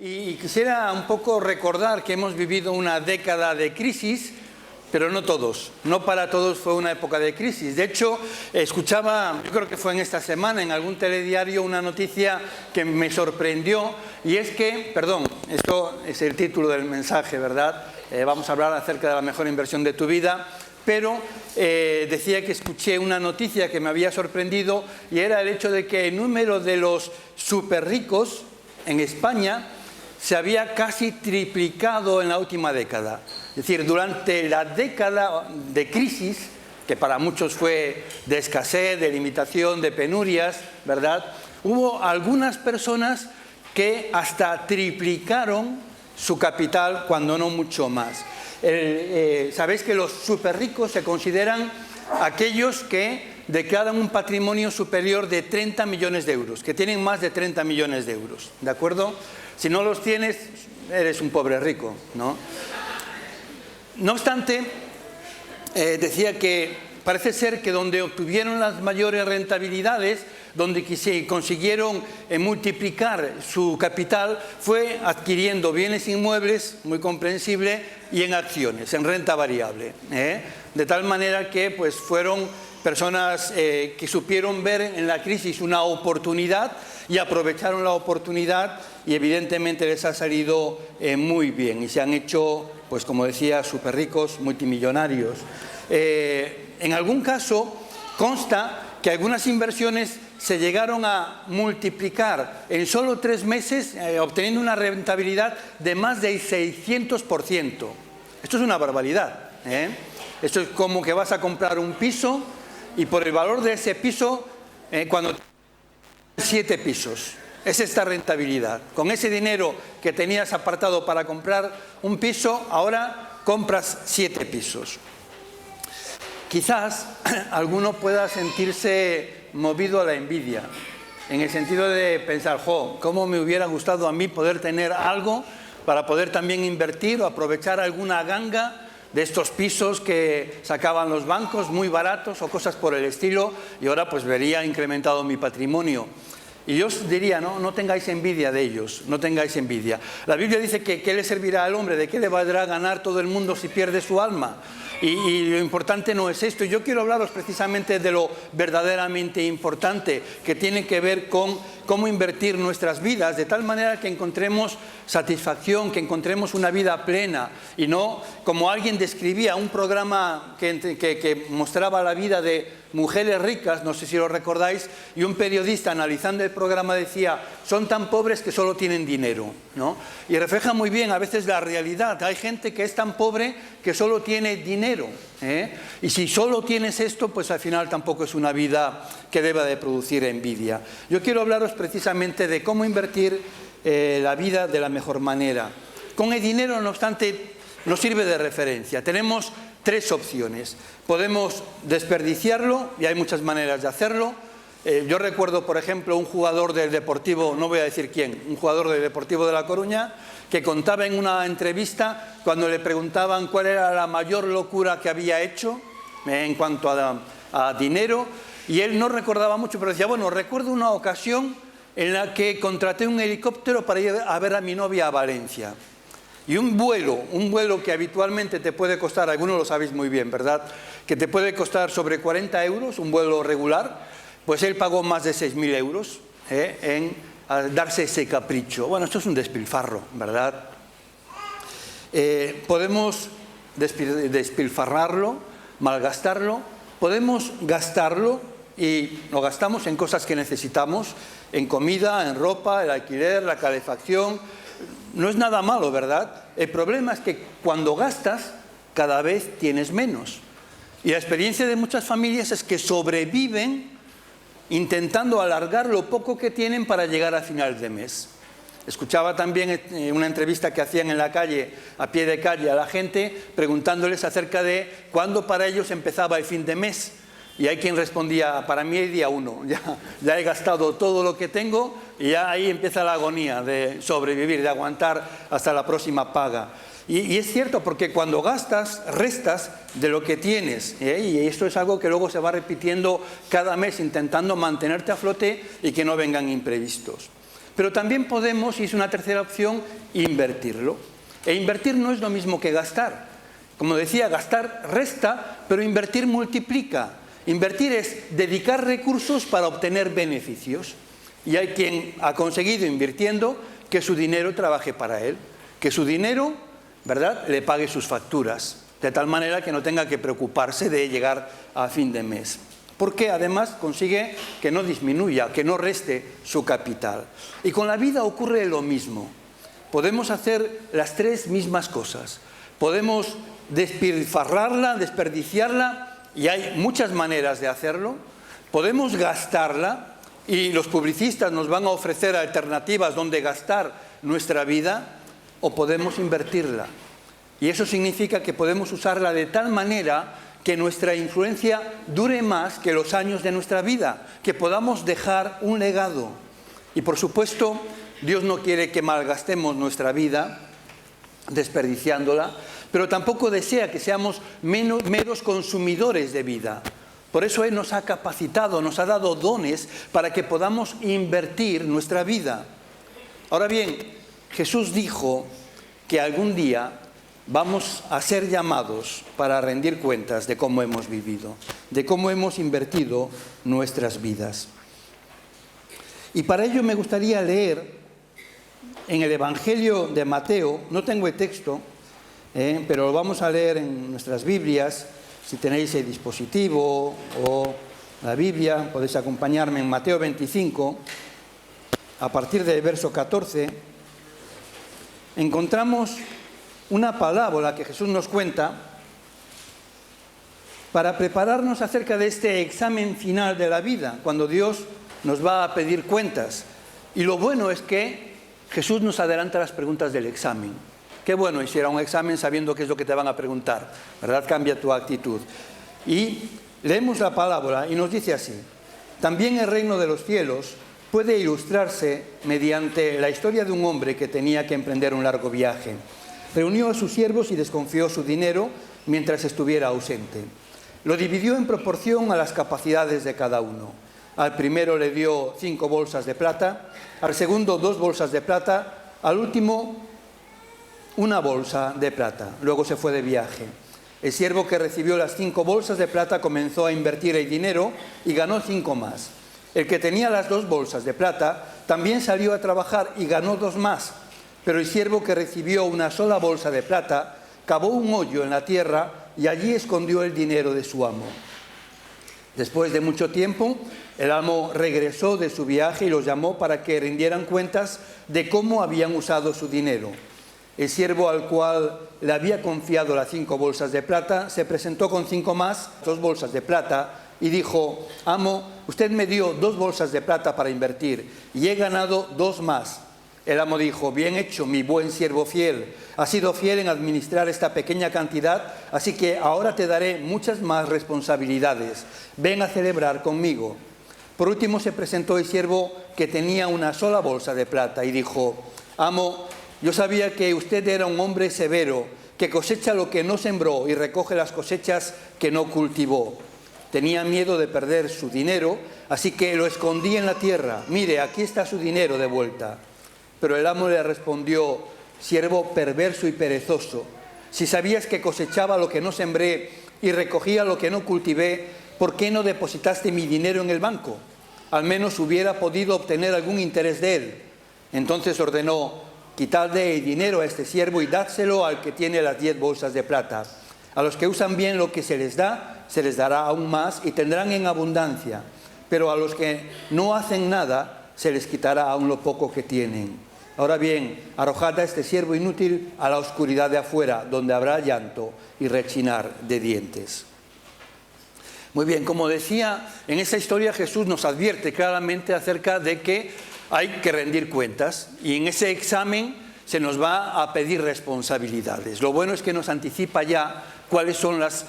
Y quisiera un poco recordar que hemos vivido una década de crisis, pero no todos, no para todos fue una época de crisis. De hecho, escuchaba, yo creo que fue en esta semana, en algún telediario, una noticia que me sorprendió, y es que, perdón, esto es el título del mensaje, ¿verdad? Vamos a hablar acerca de la mejor inversión de tu vida, pero decía que escuché una noticia que me había sorprendido, y era el hecho de que el número de los superricos en España se había casi triplicado en la última década. Es decir, durante la década de crisis, que para muchos fue de escasez, de limitación, de penurias, ¿verdad? Hubo algunas personas que hasta triplicaron su capital, cuando no mucho más. Sabéis que los superricos se consideran aquellos que declaran un patrimonio superior de 30 millones de euros, que tienen más de 30 millones de euros, ¿de acuerdo? Si no los tienes, eres un pobre rico, ¿no? No obstante, decía que parece ser que donde obtuvieron las mayores rentabilidades, donde consiguieron multiplicar su capital, fue adquiriendo bienes inmuebles, muy comprensible, y en acciones, en renta variable. De tal manera que pues, fueron personas que supieron ver en la crisis una oportunidad y aprovecharon la oportunidad, y evidentemente les ha salido muy bien y se han hecho, pues como decía, súper ricos, multimillonarios. En algún caso consta que algunas inversiones se llegaron a multiplicar en solo 3 meses, obteniendo una rentabilidad de más del 600%. Esto es una barbaridad, Esto es como que vas a comprar un piso y por el valor de ese piso, cuando 7 pisos. Es esta rentabilidad. Con ese dinero que tenías apartado para comprar un piso, ahora compras 7 pisos. Quizás alguno pueda sentirse movido a la envidia, en el sentido de pensar, ¿cómo me hubiera gustado a mí poder tener algo para poder también invertir o aprovechar alguna ganga de estos pisos que sacaban los bancos muy baratos o cosas por el estilo, y ahora pues vería incrementado mi patrimonio? Y yo os diría, no tengáis envidia de ellos, no tengáis envidia. La Biblia dice que ¿qué le servirá al hombre? ¿De qué le valdrá ganar todo el mundo si pierde su alma? Y lo importante no es esto. Yo quiero hablaros precisamente de lo verdaderamente importante, que tiene que ver con cómo invertir nuestras vidas, de tal manera que encontremos satisfacción, que encontremos una vida plena, y no, como alguien describía, un programa que mostraba la vida de mujeres ricas, no sé si lo recordáis, y un periodista analizando el programa decía, son tan pobres que solo tienen dinero, ¿no? Y refleja muy bien a veces la realidad. Hay gente que es tan pobre que solo tiene dinero, y si solo tienes esto, pues al final tampoco es una vida que deba de producir envidia. Yo quiero hablaros precisamente de cómo invertir la vida de la mejor manera. Con el dinero, no obstante, nos sirve de referencia. Tenemos 3 opciones. Podemos desperdiciarlo, y hay muchas maneras de hacerlo. Yo recuerdo, por ejemplo, un jugador del Deportivo, no voy a decir quién, un jugador del Deportivo de La Coruña, que contaba en una entrevista, cuando le preguntaban cuál era la mayor locura que había hecho en cuanto a dinero, y él no recordaba mucho, pero decía, bueno, recuerdo una ocasión en la que contraté un helicóptero para ir a ver a mi novia a Valencia. Y un vuelo que habitualmente te puede costar, algunos lo sabéis muy bien, ¿verdad?, que te puede costar sobre 40 euros, un vuelo regular, pues él pagó más de 6.000 euros en darse ese capricho. Bueno, esto es un despilfarro, ¿verdad? Podemos despilfarrarlo, malgastarlo, podemos gastarlo, y lo gastamos en cosas que necesitamos, en comida, en ropa, el alquiler, la calefacción. No es nada malo, ¿verdad? El problema es que cuando gastas, cada vez tienes menos. Y la experiencia de muchas familias es que sobreviven intentando alargar lo poco que tienen para llegar a final de mes. Escuchaba también una entrevista que hacían en la calle, a pie de calle, a la gente, preguntándoles acerca de cuándo para ellos empezaba el fin de mes. Y hay quien respondía, para mí el día 1, ya he gastado todo lo que tengo, y ya ahí empieza la agonía de sobrevivir, de aguantar hasta la próxima paga. Y es cierto, porque cuando gastas, restas de lo que tienes, y esto es algo que luego se va repitiendo cada mes, intentando mantenerte a flote y que no vengan imprevistos. Pero también podemos, y es una tercera opción, invertirlo. E invertir no es lo mismo que gastar. Como decía, gastar resta, pero invertir multiplica. Invertir es dedicar recursos para obtener beneficios. Y hay quien ha conseguido, invirtiendo, que su dinero trabaje para él. Que su dinero, ¿verdad?, le pague sus facturas. De tal manera que no tenga que preocuparse de llegar a fin de mes. Porque además consigue que no disminuya, que no reste su capital. Y con la vida ocurre lo mismo. Podemos hacer las tres mismas cosas. Podemos despilfarrarla, desperdiciarla, y hay muchas maneras de hacerlo. Podemos gastarla, y los publicistas nos van a ofrecer alternativas donde gastar nuestra vida, o podemos invertirla. Y eso significa que podemos usarla de tal manera que nuestra influencia dure más que los años de nuestra vida, que podamos dejar un legado. Y por supuesto, Dios no quiere que malgastemos nuestra vida desperdiciándola, pero tampoco desea que seamos meros consumidores de vida. Por eso Él nos ha capacitado, nos ha dado dones para que podamos invertir nuestra vida. Ahora bien, Jesús dijo que algún día vamos a ser llamados para rendir cuentas de cómo hemos vivido, de cómo hemos invertido nuestras vidas. Y para ello me gustaría leer en el Evangelio de Mateo, no tengo el texto, pero lo vamos a leer en nuestras Biblias. Si tenéis el dispositivo o la Biblia, podéis acompañarme en Mateo 25, a partir del verso 14, encontramos una parábola que Jesús nos cuenta para prepararnos acerca de este examen final de la vida, cuando Dios nos va a pedir cuentas. Y lo bueno es que Jesús nos adelanta las preguntas del examen. Qué bueno hiciera un examen sabiendo qué es lo que te van a preguntar, ¿verdad? Cambia tu actitud. Y leemos la parábola y nos dice así: también el reino de los cielos puede ilustrarse mediante la historia de un hombre que tenía que emprender un largo viaje. Reunió a sus siervos y desconfió su dinero mientras estuviera ausente. Lo dividió en proporción a las capacidades de cada uno. Al primero le dio 5 bolsas de plata, al segundo 2 bolsas de plata, al último 1 bolsa de plata. Luego se fue de viaje. El siervo que recibió las 5 bolsas de plata comenzó a invertir el dinero y ganó 5 más. El que tenía las 2 bolsas de plata también salió a trabajar y ganó 2 más. Pero el siervo que recibió una sola bolsa de plata cavó un hoyo en la tierra y allí escondió el dinero de su amo. Después de mucho tiempo, el amo regresó de su viaje y los llamó para que rindieran cuentas de cómo habían usado su dinero. El siervo al cual le había confiado las 5 bolsas de plata se presentó con 5 más, 2 bolsas de plata, y dijo: amo, usted me dio 2 bolsas de plata para invertir y he ganado 2 más. El amo dijo: bien hecho, mi buen siervo fiel. Has sido fiel en administrar esta pequeña cantidad, así que ahora te daré muchas más responsabilidades. Ven a celebrar conmigo. Por último se presentó el siervo que tenía una sola bolsa de plata y dijo: amo, yo sabía que usted era un hombre severo, que cosecha lo que no sembró y recoge las cosechas que no cultivó. Tenía miedo de perder su dinero, así que lo escondí en la tierra. Mire, aquí está su dinero de vuelta. Pero el amo le respondió: siervo perverso y perezoso, si sabías que cosechaba lo que no sembré y recogía lo que no cultivé, ¿por qué no depositaste mi dinero en el banco? Al menos hubiera podido obtener algún interés de él. Entonces ordenó: quitadle el dinero a este siervo y dádselo al que tiene las 10 bolsas de plata. A los que usan bien lo que se les da, se les dará aún más y tendrán en abundancia. Pero a los que no hacen nada, se les quitará aún lo poco que tienen. Ahora bien, arrojad a este siervo inútil a la oscuridad de afuera, donde habrá llanto y rechinar de dientes. Muy bien, como decía, en esta historia Jesús nos advierte claramente acerca de que hay que rendir cuentas y en ese examen se nos va a pedir responsabilidades. Lo bueno es que nos anticipa ya cuáles son las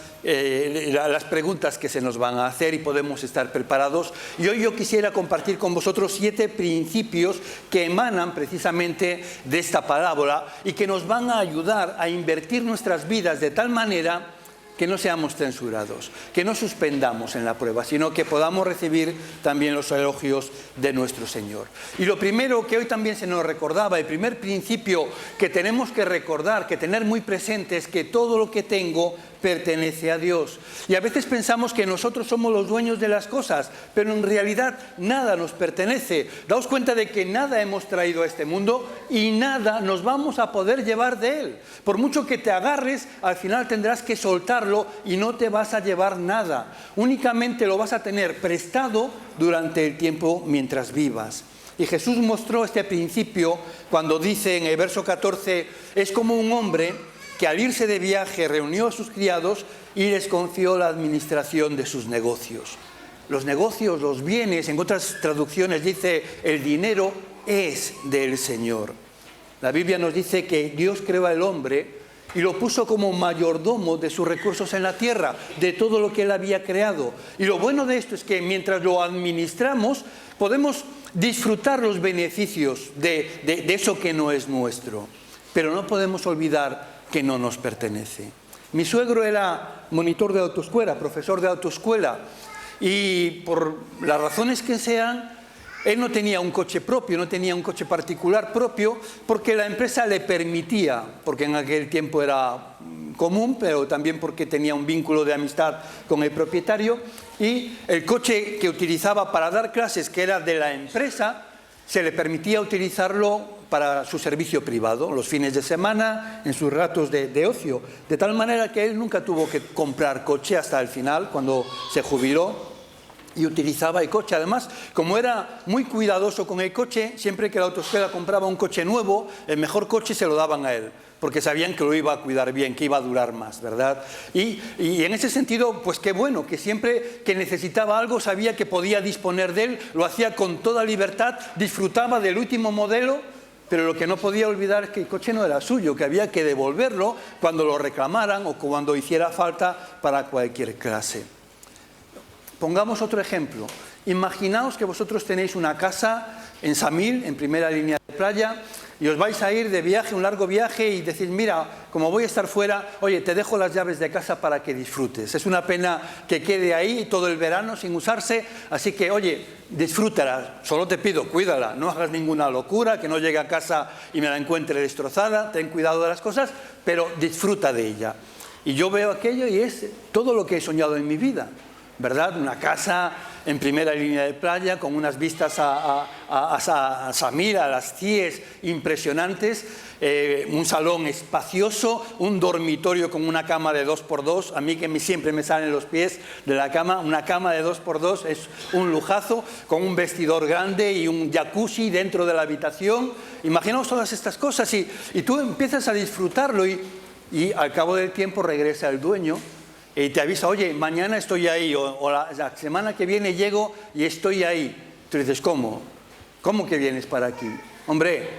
preguntas que se nos van a hacer y podemos estar preparados. Y hoy yo quisiera compartir con vosotros 7 principios que emanan precisamente de esta parábola y que nos van a ayudar a invertir nuestras vidas de tal manera que no seamos censurados, que no suspendamos en la prueba, sino que podamos recibir también los elogios de nuestro Señor. Y lo primero que hoy también se nos recordaba, el primer principio que tenemos que recordar, que tener muy presente, es que todo lo que tengo pertenece a Dios. Y a veces pensamos que nosotros somos los dueños de las cosas, pero en realidad nada nos pertenece. Daos cuenta de que nada hemos traído a este mundo y nada nos vamos a poder llevar de él. Por mucho que te agarres, al final tendrás que soltarlo y no te vas a llevar nada. Únicamente lo vas a tener prestado durante el tiempo mientras vivas. Y Jesús mostró este principio cuando dice en el verso 14, es como un hombre que al irse de viaje reunió a sus criados y les confió la administración de sus negocios. Los negocios, los bienes, en otras traducciones dice, el dinero es del Señor. La Biblia nos dice que Dios creó al hombre y lo puso como mayordomo de sus recursos en la tierra, de todo lo que él había creado. Y lo bueno de esto es que mientras lo administramos, podemos disfrutar los beneficios de eso que no es nuestro. Pero no podemos olvidar que no nos pertenece. Mi suegro era monitor de autoescuela, profesor de autoescuela, y por las razones que sean, él no tenía un coche propio, no tenía un coche particular propio, porque la empresa le permitía, porque en aquel tiempo era común, pero también porque tenía un vínculo de amistad con el propietario, y el coche que utilizaba para dar clases, que era de la empresa, se le permitía utilizarlo para su servicio privado, los fines de semana, en sus ratos de ocio, de tal manera que él nunca tuvo que comprar coche hasta el final, cuando se jubiló, y utilizaba el coche. Además, como era muy cuidadoso con el coche, siempre que la autoescuela compraba un coche nuevo, el mejor coche se lo daban a él, porque sabían que lo iba a cuidar bien, que iba a durar más, ¿verdad? Y en ese sentido, pues qué bueno, que siempre que necesitaba algo sabía que podía disponer de él, lo hacía con toda libertad, disfrutaba del último modelo, pero lo que no podía olvidar es que el coche no era suyo, que había que devolverlo cuando lo reclamaran o cuando hiciera falta para cualquier clase. Pongamos otro ejemplo. Imaginaos que vosotros tenéis una casa en Samil, en primera línea de playa, y os vais a ir de viaje, un largo viaje, y decís, mira, como voy a estar fuera, oye, te dejo las llaves de casa para que disfrutes. Es una pena que quede ahí todo el verano sin usarse, así que, oye, disfrútala. Solo te pido, cuídala, no hagas ninguna locura, que no llegue a casa y me la encuentre destrozada, ten cuidado de las cosas, pero disfruta de ella. Y yo veo aquello y es todo lo que he soñado en mi vida, ¿verdad? Una casa en primera línea de playa, con unas vistas a Samir, a las CIES impresionantes, un salón espacioso, un dormitorio con una cama de 2x2, a mí que siempre me salen los pies de la cama, una cama de 2x2 es un lujazo, con un vestidor grande y un jacuzzi dentro de la habitación. Imaginaos todas estas cosas y tú empiezas a disfrutarlo y al cabo del tiempo regresa el dueño y te avisa, oye, mañana estoy ahí, o la semana que viene llego y estoy ahí. Tú dices, ¿cómo? ¿Cómo que vienes para aquí? Hombre,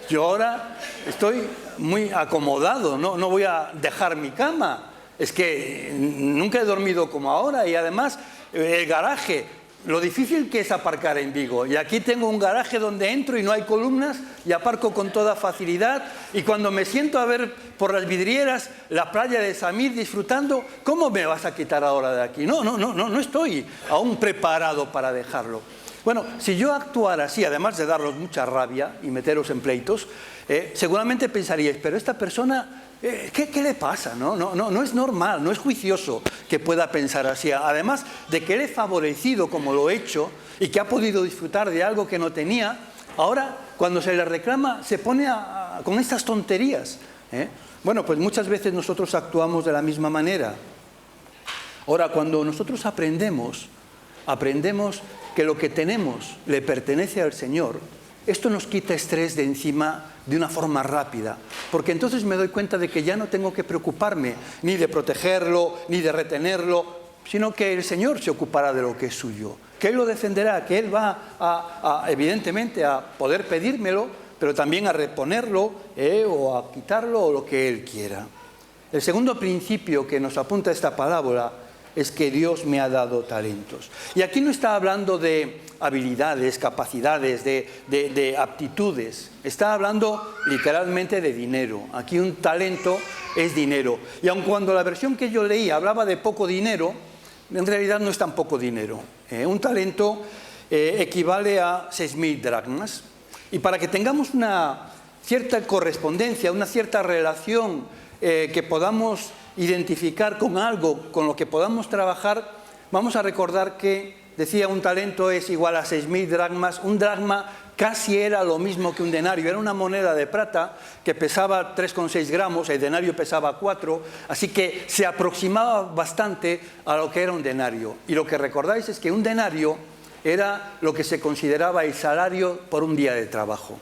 yo ahora estoy muy acomodado, no voy a dejar mi cama. Es que nunca he dormido como ahora y además el garaje, lo difícil que es aparcar en Vigo. Y aquí tengo un garaje donde entro y no hay columnas y aparco con toda facilidad. Y cuando me siento a ver por las vidrieras la playa de Samir disfrutando, ¿cómo me vas a quitar ahora de aquí? No estoy aún preparado para dejarlo. Bueno, si yo actuara así, además de daros mucha rabia y meteros en pleitos, seguramente pensaríais, pero esta persona, ¿qué le pasa? No es normal, no es juicioso que pueda pensar así. Además de que él es favorecido como lo he hecho y que ha podido disfrutar de algo que no tenía, ahora cuando se le reclama se pone con estas tonterías. Bueno, pues muchas veces nosotros actuamos de la misma manera. Ahora, cuando nosotros aprendemos que lo que tenemos le pertenece al Señor, esto nos quita estrés de encima de una forma rápida, porque entonces me doy cuenta de que ya no tengo que preocuparme ni de protegerlo, ni de retenerlo, sino que el Señor se ocupará de lo que es suyo, que Él lo defenderá, que Él va evidentemente a poder pedírmelo, pero también a reponerlo o a quitarlo o lo que Él quiera. El segundo principio que nos apunta esta parábola es que Dios me ha dado talentos. Y aquí no está hablando de habilidades, capacidades, de aptitudes. Está hablando literalmente de dinero. Aquí un talento es dinero. Y aun cuando la versión que yo leí hablaba de poco dinero, en realidad no es tan poco dinero. Un talento equivale a 6.000 dracmas. Y para que tengamos una cierta correspondencia, una cierta relación que podamos identificar con algo, con lo que podamos trabajar, vamos a recordar que, decía, un talento es igual a 6.000 dracmas. Un dracma casi era lo mismo que un denario. Era una moneda de plata que pesaba 3,6 gramos, el denario pesaba 4, así que se aproximaba bastante a lo que era un denario. Y lo que recordáis es que un denario era lo que se consideraba el salario por un día de trabajo.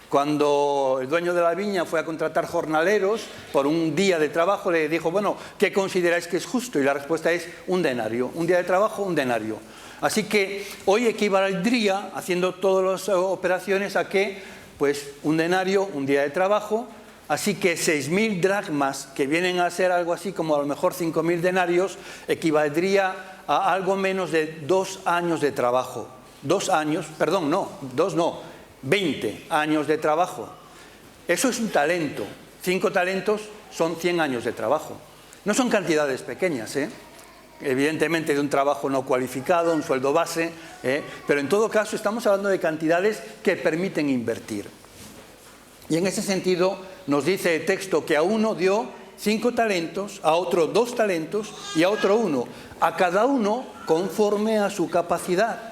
Cuando el dueño de la viña fue a contratar jornaleros por un día de trabajo, le dijo, bueno, ¿qué consideráis que es justo? Y la respuesta es un denario. Un día de trabajo, un denario. Así que hoy equivaldría, haciendo todas las operaciones, a que pues un denario, un día de trabajo. Así que 6.000 dracmas, que vienen a ser algo así como a lo mejor 5.000 denarios, equivaldría a algo menos de 2 años de trabajo. 2 años, perdón, no, 2 no. 20 años de trabajo. Eso es un talento. 5 talentos son 100 años de trabajo. No son cantidades pequeñas, evidentemente de un trabajo no cualificado, un sueldo base, pero en todo caso estamos hablando de cantidades que permiten invertir. Y en ese sentido nos dice el texto que a uno dio 5 talentos, a otro 2 talentos y a otro 1, a cada uno conforme a su capacidad.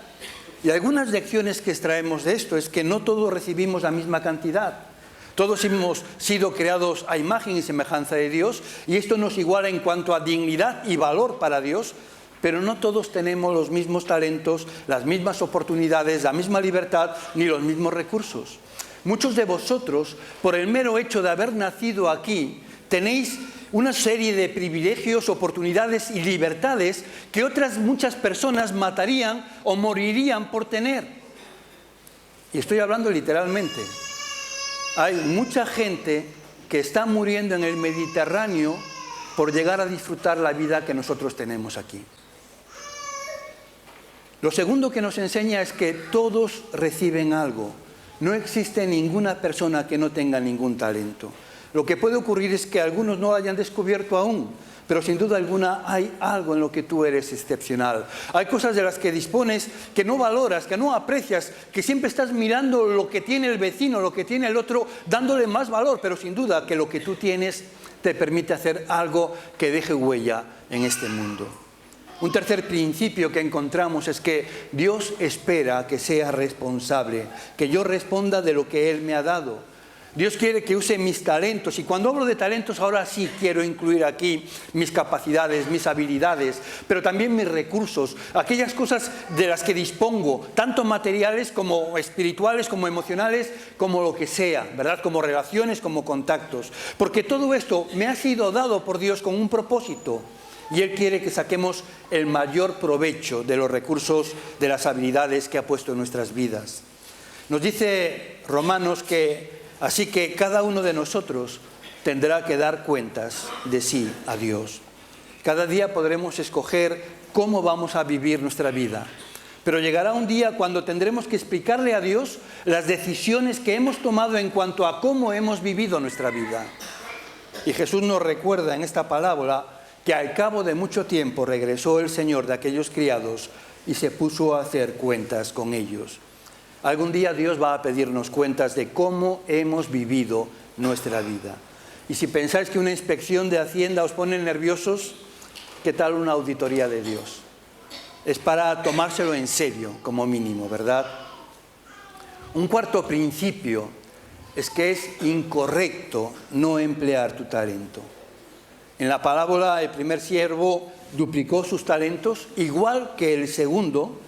Y algunas lecciones que extraemos de esto es que no todos recibimos la misma cantidad. Todos hemos sido creados a imagen y semejanza de Dios, y esto nos iguala en cuanto a dignidad y valor para Dios, pero no todos tenemos los mismos talentos, las mismas oportunidades, la misma libertad, ni los mismos recursos. Muchos de vosotros, por el mero hecho de haber nacido aquí, tenéis una serie de privilegios, oportunidades y libertades que otras muchas personas matarían o morirían por tener. Y estoy hablando literalmente. Hay mucha gente que está muriendo en el Mediterráneo por llegar a disfrutar la vida que nosotros tenemos aquí. Lo segundo que nos enseña es que todos reciben algo. No existe ninguna persona que no tenga ningún talento. Lo que puede ocurrir es que algunos no lo hayan descubierto aún, pero sin duda alguna hay algo en lo que tú eres excepcional. Hay cosas de las que dispones que no valoras, que no aprecias, que siempre estás mirando lo que tiene el vecino, lo que tiene el otro, dándole más valor, pero sin duda que lo que tú tienes te permite hacer algo que deje huella en este mundo. Un tercer principio que encontramos es que Dios espera que sea responsable, que yo responda de lo que Él me ha dado. Dios quiere que use mis talentos, y cuando hablo de talentos ahora sí quiero incluir aquí mis capacidades, mis habilidades, pero también mis recursos, aquellas cosas de las que dispongo, tanto materiales como espirituales, como emocionales, como lo que sea, ¿verdad? Como relaciones, como contactos, porque todo esto me ha sido dado por Dios con un propósito, y Él quiere que saquemos el mayor provecho de los recursos, de las habilidades que ha puesto en nuestras vidas. Nos dice Romanos que así que cada uno de nosotros tendrá que dar cuentas de sí a Dios. Cada día podremos escoger cómo vamos a vivir nuestra vida. Pero llegará un día cuando tendremos que explicarle a Dios las decisiones que hemos tomado en cuanto a cómo hemos vivido nuestra vida. Y Jesús nos recuerda en esta parábola que al cabo de mucho tiempo regresó el Señor de aquellos criados y se puso a hacer cuentas con ellos. Algún día Dios va a pedirnos cuentas de cómo hemos vivido nuestra vida. Y si pensáis que una inspección de Hacienda os pone nerviosos, ¿qué tal una auditoría de Dios? Es para tomárselo en serio, como mínimo, ¿verdad? Un cuarto principio es que es incorrecto no emplear tu talento. En la parábola, el primer siervo duplicó sus talentos, igual que el segundo,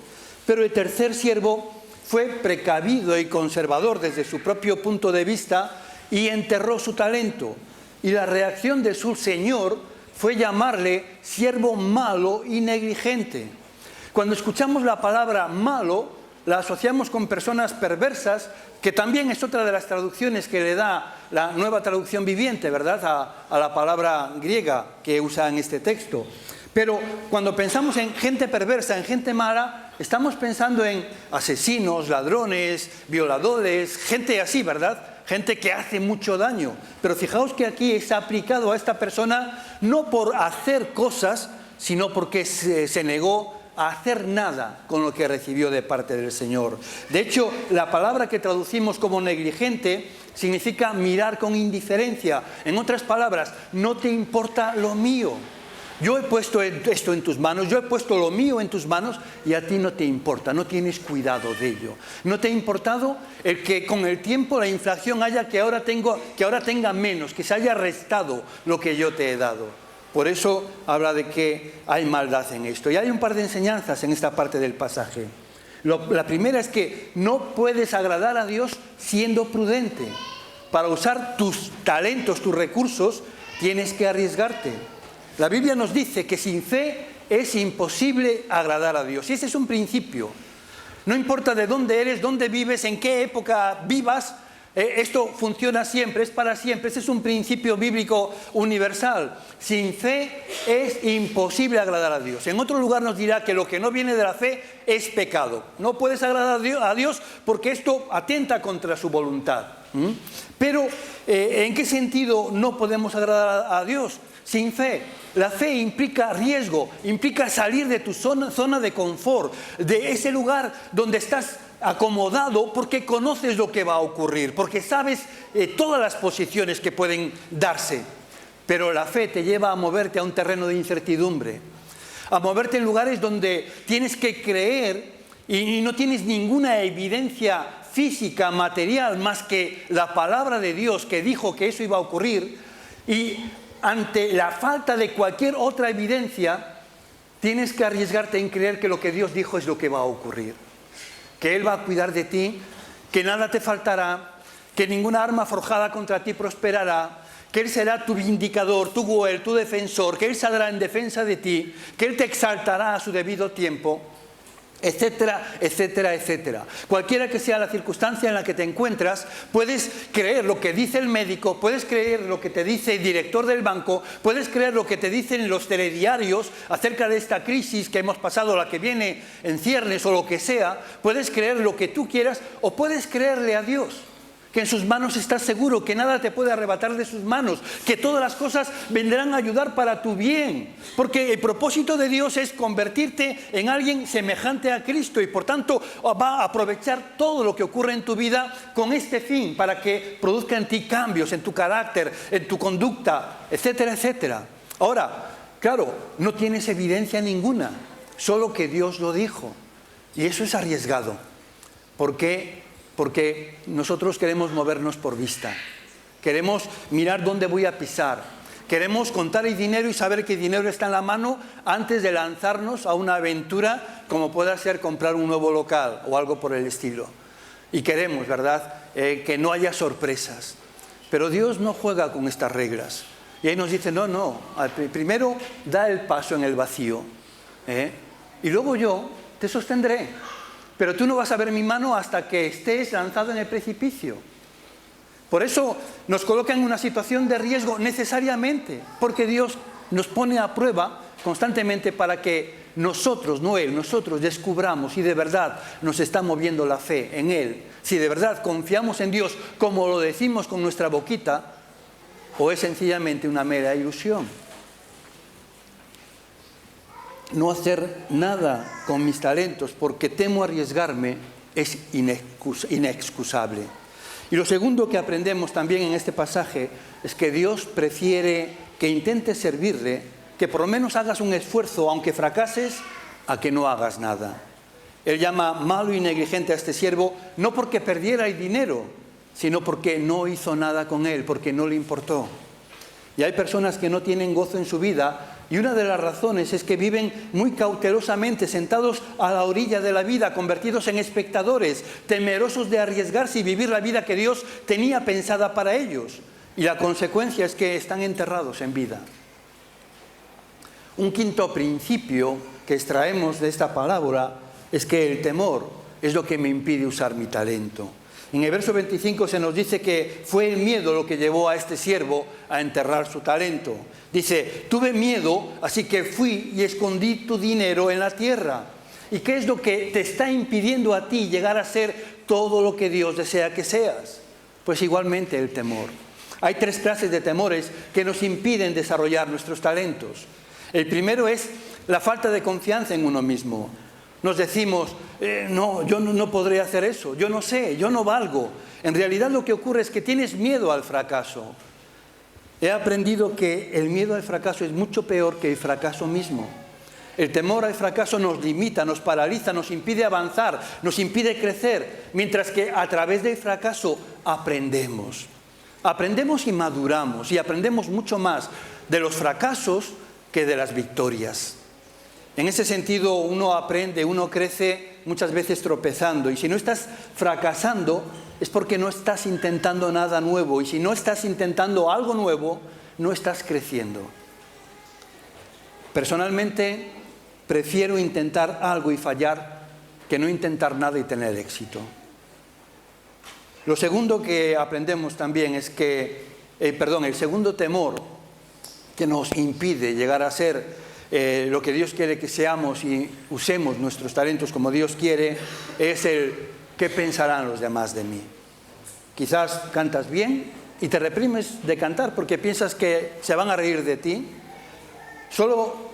pero el tercer siervo fue precavido y conservador desde su propio punto de vista y enterró su talento. Y la reacción de su señor fue llamarle siervo malo y negligente. Cuando escuchamos la palabra malo, la asociamos con personas perversas, que también es otra de las traducciones que le da la Nueva Traducción Viviente, ¿verdad?, a la palabra griega que usa en este texto. Pero cuando pensamos en gente perversa, en gente mala, estamos pensando en asesinos, ladrones, violadores, gente así, ¿verdad? Gente que hace mucho daño. Pero fijaos que aquí está aplicado a esta persona no por hacer cosas, sino porque se negó a hacer nada con lo que recibió de parte del Señor. De hecho, la palabra que traducimos como negligente significa mirar con indiferencia. En otras palabras, no te importa lo mío. Yo he puesto esto en tus manos, yo he puesto lo mío en tus manos y a ti no te importa, no tienes cuidado de ello. No te ha importado el que con el tiempo la inflación haya que ahora tenga menos, que se haya restado lo que yo te he dado. Por eso habla de que hay maldad en esto. Y hay un par de enseñanzas en esta parte del pasaje. La primera es que no puedes agradar a Dios siendo prudente. Para usar tus talentos, tus recursos, tienes que arriesgarte. La Biblia nos dice que sin fe es imposible agradar a Dios. Y ese es un principio. No importa de dónde eres, dónde vives, en qué época vivas, esto funciona siempre, es para siempre. Ese es un principio bíblico universal. Sin fe es imposible agradar a Dios. En otro lugar nos dirá que lo que no viene de la fe es pecado. No puedes agradar a Dios porque esto atenta contra su voluntad. Pero, ¿en qué sentido no podemos agradar a Dios? Sin fe. La fe implica riesgo, implica salir de tu zona de confort, de ese lugar donde estás acomodado porque conoces lo que va a ocurrir, porque sabes todas las posiciones que pueden darse. Pero la fe te lleva a moverte a un terreno de incertidumbre, a moverte en lugares donde tienes que creer y no tienes ninguna evidencia física, material, más que la palabra de Dios que dijo que eso iba a ocurrir. Y ante la falta de cualquier otra evidencia, tienes que arriesgarte en creer que lo que Dios dijo es lo que va a ocurrir. Que Él va a cuidar de ti, que nada te faltará, que ninguna arma forjada contra ti prosperará, que Él será tu vindicador, tu goel, tu defensor, que Él saldrá en defensa de ti, que Él te exaltará a su debido tiempo, etcétera, etcétera, etcétera. Cualquiera que sea la circunstancia en la que te encuentras, puedes creer lo que dice el médico, puedes creer lo que te dice el director del banco, puedes creer lo que te dicen los telediarios acerca de esta crisis que hemos pasado, la que viene en ciernes o lo que sea, puedes creer lo que tú quieras o puedes creerle a Dios, que en sus manos estás seguro, que nada te puede arrebatar de sus manos, que todas las cosas vendrán a ayudar para tu bien, porque el propósito de Dios es convertirte en alguien semejante a Cristo y por tanto va a aprovechar todo lo que ocurre en tu vida con este fin, para que produzca en ti cambios, en tu carácter, en tu conducta, etcétera, etcétera. Ahora, claro, no tienes evidencia ninguna, solo que Dios lo dijo, y eso es arriesgado. ¿Por qué? Porque nosotros queremos movernos por vista, queremos mirar dónde voy a pisar, queremos contar el dinero y saber que el dinero está en la mano antes de lanzarnos a una aventura como pueda ser comprar un nuevo local o algo por el estilo. Y queremos, ¿verdad?, que no haya sorpresas. Pero Dios no juega con estas reglas. Y ahí nos dice, no, primero da el paso en el vacío, y luego yo te sostendré. Pero tú no vas a ver mi mano hasta que estés lanzado en el precipicio. Por eso nos coloca en una situación de riesgo necesariamente, porque Dios nos pone a prueba constantemente para que nosotros, no Él, nosotros descubramos si de verdad nos está moviendo la fe en Él, si de verdad confiamos en Dios como lo decimos con nuestra boquita, o es sencillamente una mera ilusión. No hacer nada con mis talentos porque temo arriesgarme es inexcusable. Y lo segundo que aprendemos también en este pasaje es que Dios prefiere que intentes servirle, que por lo menos hagas un esfuerzo, aunque fracases, a que no hagas nada. Él llama malo y negligente a este siervo no porque perdiera el dinero, sino porque no hizo nada con él, porque no le importó. Y hay personas que no tienen gozo en su vida, y una de las razones es que viven muy cautelosamente, sentados a la orilla de la vida, convertidos en espectadores, temerosos de arriesgarse y vivir la vida que Dios tenía pensada para ellos. Y la consecuencia es que están enterrados en vida. Un quinto principio que extraemos de esta parábola es que el temor es lo que me impide usar mi talento. En el verso 25 se nos dice que fue el miedo lo que llevó a este siervo a enterrar su talento. Dice, tuve miedo, así que fui y escondí tu dinero en la tierra. ¿Y qué es lo que te está impidiendo a ti llegar a ser todo lo que Dios desea que seas? Pues igualmente el temor. Hay 3 clases de temores que nos impiden desarrollar nuestros talentos. El primero es la falta de confianza en uno mismo. Nos decimos, no, yo no podré hacer eso, yo no sé, yo no valgo. En realidad lo que ocurre es que tienes miedo al fracaso. He aprendido que el miedo al fracaso es mucho peor que el fracaso mismo. El temor al fracaso nos limita, nos paraliza, nos impide avanzar, nos impide crecer, mientras que a través del fracaso aprendemos. Aprendemos y maduramos, y aprendemos mucho más de los fracasos que de las victorias. En ese sentido, uno aprende, uno crece muchas veces tropezando, y si no estás fracasando es porque no estás intentando nada nuevo, y si no estás intentando algo nuevo, no estás creciendo. Personalmente, prefiero intentar algo y fallar que no intentar nada y tener éxito. Lo segundo que aprendemos también es que, el segundo temor que nos impide llegar a ser lo que Dios quiere que seamos y usemos nuestros talentos como Dios quiere, es el ¿qué pensarán los demás de mí? Quizás cantas bien y te reprimes de cantar porque piensas que se van a reír de ti.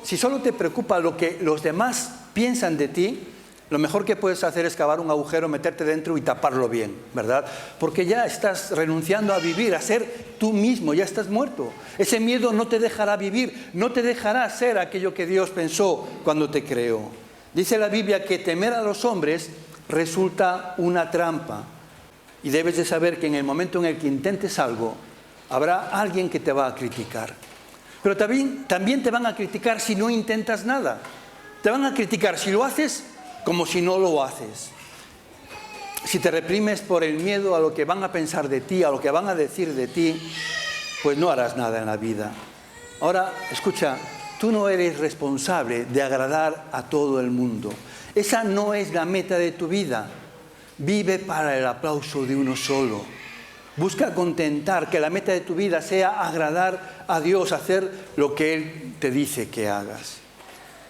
Si solo te preocupa lo que los demás piensan de ti, lo mejor que puedes hacer es cavar un agujero, meterte dentro y taparlo bien, ¿verdad? Porque ya estás renunciando a vivir, a ser tú mismo, ya estás muerto. Ese miedo no te dejará vivir, no te dejará ser aquello que Dios pensó cuando te creó. Dice la Biblia que temer a los hombres resulta una trampa. Y debes de saber que en el momento en el que intentes algo, habrá alguien que te va a criticar. Pero también te van a criticar si no intentas nada. Te van a criticar si lo haces como si no lo haces. Si te reprimes por el miedo a lo que van a pensar de ti, a lo que van a decir de ti, pues no harás nada en la vida. Ahora, escucha, tú no eres responsable de agradar a todo el mundo. Esa no es la meta de tu vida. Vive para el aplauso de uno solo. Busca contentar, que la meta de tu vida sea agradar a Dios, hacer lo que Él te dice que hagas.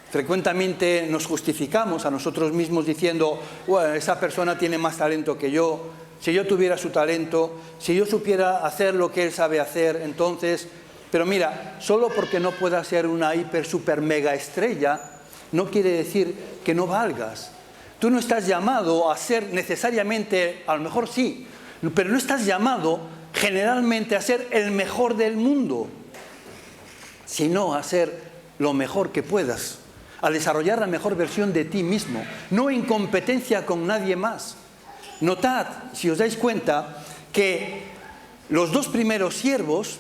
Frecuentemente nos justificamos a nosotros mismos diciendo, bueno, esa persona tiene más talento que yo, si yo tuviera su talento, si yo supiera hacer lo que él sabe hacer, entonces... Pero mira, solo porque no puedas ser una hiper, super, mega estrella, no quiere decir que no valgas. Tú no estás llamado a ser necesariamente, a lo mejor sí, pero no estás llamado generalmente a ser el mejor del mundo, sino a ser lo mejor que puedas, a desarrollar la mejor versión de ti mismo, no en competencia con nadie más. Notad, si os dais cuenta, que los 2 primeros siervos,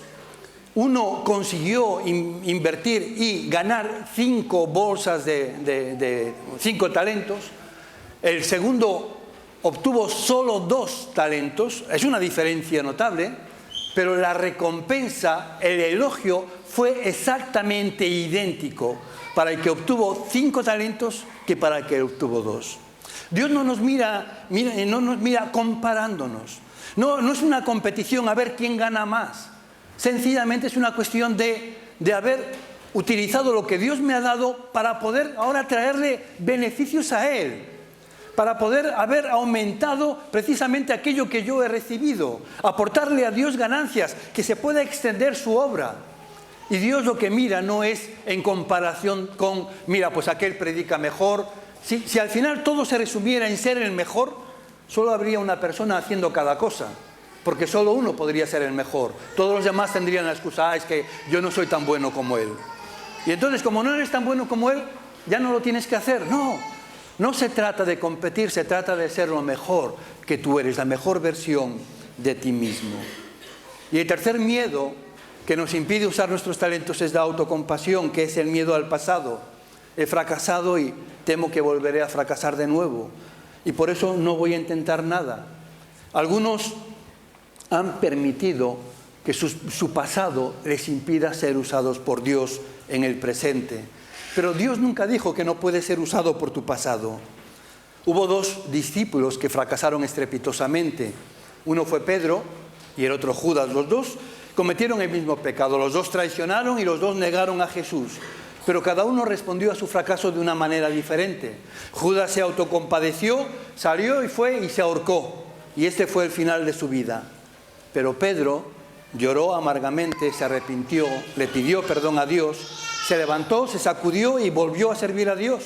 uno consiguió invertir y ganar 5 bolsas de 5 talentos, el segundo obtuvo solo 2 talentos, es una diferencia notable, pero la recompensa, el elogio, fue exactamente idéntico para el que obtuvo 5 talentos que para el que obtuvo 2. Dios no nos mira comparándonos. No es una competición a ver quién gana más. Sencillamente es una cuestión de haber utilizado lo que Dios me ha dado para poder ahora traerle beneficios a Él. Para poder haber aumentado precisamente aquello que yo he recibido. Aportarle a Dios ganancias, que se pueda extender su obra. Y Dios lo que mira no es en comparación con, mira, pues aquel predica mejor. Si al final todo se resumiera en ser el mejor, solo habría una persona haciendo cada cosa. Porque solo uno podría ser el mejor. Todos los demás tendrían la excusa, es que yo no soy tan bueno como él. Y entonces, como no eres tan bueno como él, ya no lo tienes que hacer. No se trata de competir, se trata de ser lo mejor que tú eres, la mejor versión de ti mismo. Y el tercer miedo que nos impide usar nuestros talentos es la autocompasión, que es el miedo al pasado. He fracasado y temo que volveré a fracasar de nuevo. Y por eso no voy a intentar nada. Algunos han permitido que su pasado les impida ser usados por Dios en el presente. Pero Dios nunca dijo que no puede ser usado por tu pasado. Hubo 2 discípulos que fracasaron estrepitosamente. Uno fue Pedro y el otro Judas. Los dos cometieron el mismo pecado. Los dos traicionaron y los dos negaron a Jesús. Pero cada uno respondió a su fracaso de una manera diferente. Judas se autocompadeció, salió y fue y se ahorcó. Y este fue el final de su vida. Pero Pedro lloró amargamente, se arrepintió, le pidió perdón a Dios, se levantó, se sacudió y volvió a servir a Dios.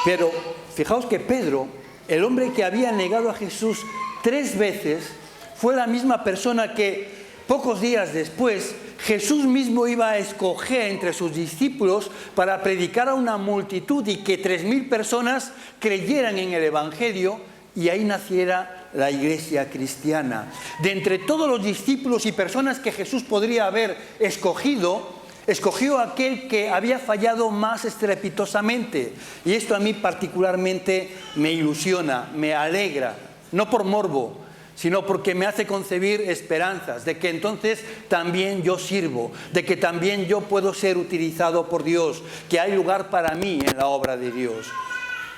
Pero fijaos que Pedro, el hombre que había negado a Jesús 3 veces, fue la misma persona que pocos días después Jesús mismo iba a escoger entre sus discípulos para predicar a una multitud y que 3.000 personas creyeran en el Evangelio y ahí naciera la iglesia cristiana. De entre todos los discípulos y personas que Jesús podría haber escogido, escogió a aquel que había fallado más estrepitosamente. Y esto a mí particularmente me ilusiona, me alegra, no por morbo, sino porque me hace concebir esperanzas de que entonces también yo sirvo, de que también yo puedo ser utilizado por Dios, que hay lugar para mí en la obra de Dios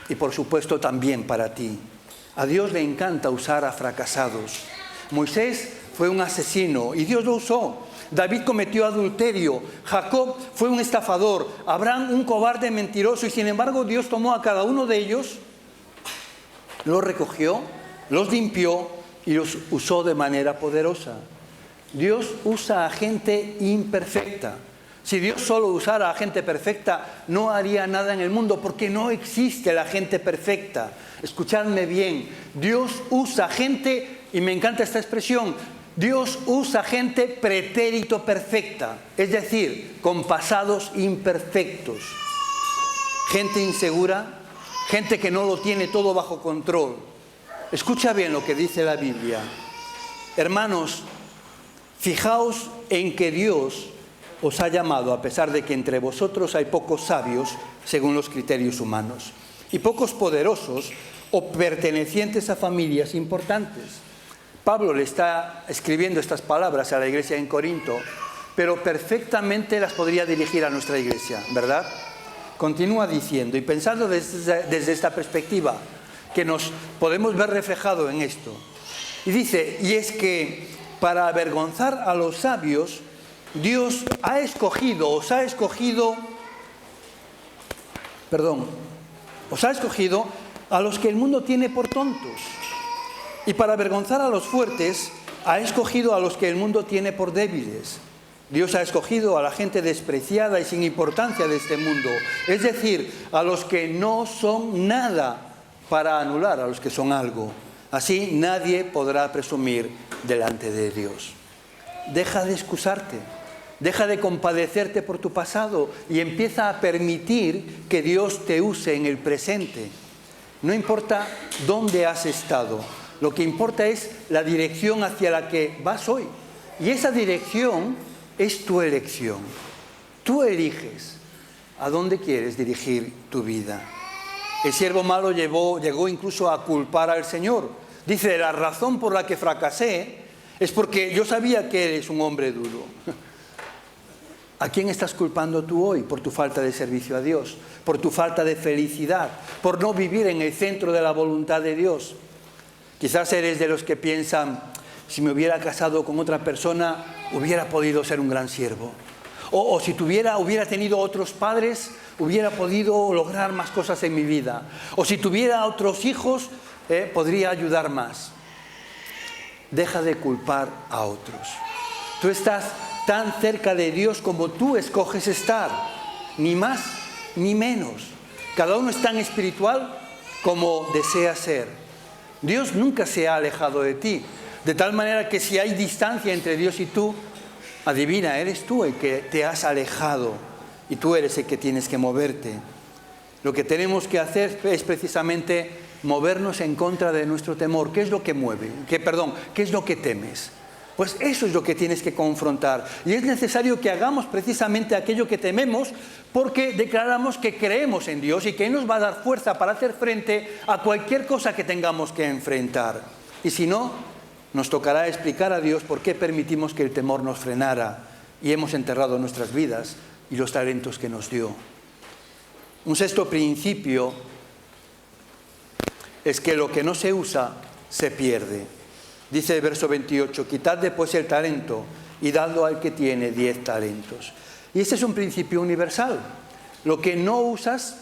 y por supuesto también para ti. A Dios le encanta usar a fracasados. Moisés fue un asesino y Dios lo usó. David cometió adulterio, Jacob fue un estafador, Abraham un cobarde mentiroso y sin embargo Dios tomó a cada uno de ellos, los recogió, los limpió y los usó de manera poderosa. Dios usa a gente imperfecta. Si Dios solo usara a gente perfecta, no haría nada en el mundo porque no existe la gente perfecta. Escuchadme bien, Dios usa gente, y me encanta esta expresión, Dios usa gente pretérito perfecta, es decir, con pasados imperfectos. Gente insegura, gente que no lo tiene todo bajo control. Escucha bien lo que dice la Biblia. Hermanos, fijaos en que Dios os ha llamado, a pesar de que entre vosotros hay pocos sabios, según los criterios humanos, y pocos poderosos o pertenecientes a familias importantes. Pablo le está escribiendo estas palabras a la iglesia en Corinto, pero perfectamente las podría dirigir a nuestra iglesia, ¿verdad? Continúa diciendo, y pensando desde esta perspectiva, que nos podemos ver reflejado en esto. Y dice, y es que para avergonzar a los sabios, Dios os ha escogido a los que el mundo tiene por tontos. Y para avergonzar a los fuertes, ha escogido a los que el mundo tiene por débiles. Dios ha escogido a la gente despreciada y sin importancia de este mundo, es decir, a los que no son nada, para anular a los que son algo. Así nadie podrá presumir delante de Dios. Deja de excusarte, deja de compadecerte por tu pasado y empieza a permitir que Dios te use en el presente. No importa dónde has estado, lo que importa es la dirección hacia la que vas hoy. Y esa dirección es tu elección. Tú eliges a dónde quieres dirigir tu vida. El siervo malo llegó incluso a culpar al Señor. Dice, la razón por la que fracasé es porque yo sabía que eres un hombre duro. ¿A quién estás culpando tú hoy por tu falta de servicio a Dios? Por tu falta de felicidad, por no vivir en el centro de la voluntad de Dios. Quizás eres de los que piensan, si me hubiera casado con otra persona, hubiera podido ser un gran siervo. O si hubiera tenido otros padres, hubiera podido lograr más cosas en mi vida. O si tuviera otros hijos, podría ayudar más. Deja de culpar a otros. Tú estás tan cerca de Dios como tú escoges estar. Ni más ni menos. Cada uno es tan espiritual como desea ser. Dios nunca se ha alejado de ti. De tal manera que si hay distancia entre Dios y tú, adivina, eres tú el que te has alejado y tú eres el que tienes que moverte. Lo que tenemos que hacer es precisamente movernos en contra de nuestro temor. ¿Qué es lo que mueve? ¿Qué es lo que temes? Pues eso es lo que tienes que confrontar. Y es necesario que hagamos precisamente aquello que tememos porque declaramos que creemos en Dios y que Él nos va a dar fuerza para hacer frente a cualquier cosa que tengamos que enfrentar. Y si no, nos tocará explicar a Dios por qué permitimos que el temor nos frenara y hemos enterrado nuestras vidas y los talentos que nos dio. Un sexto principio es que lo que no se usa se pierde. Dice el verso 28, quitadle pues el talento y dadlo al que tiene 10 talentos. Y este es un principio universal. Lo que no usas,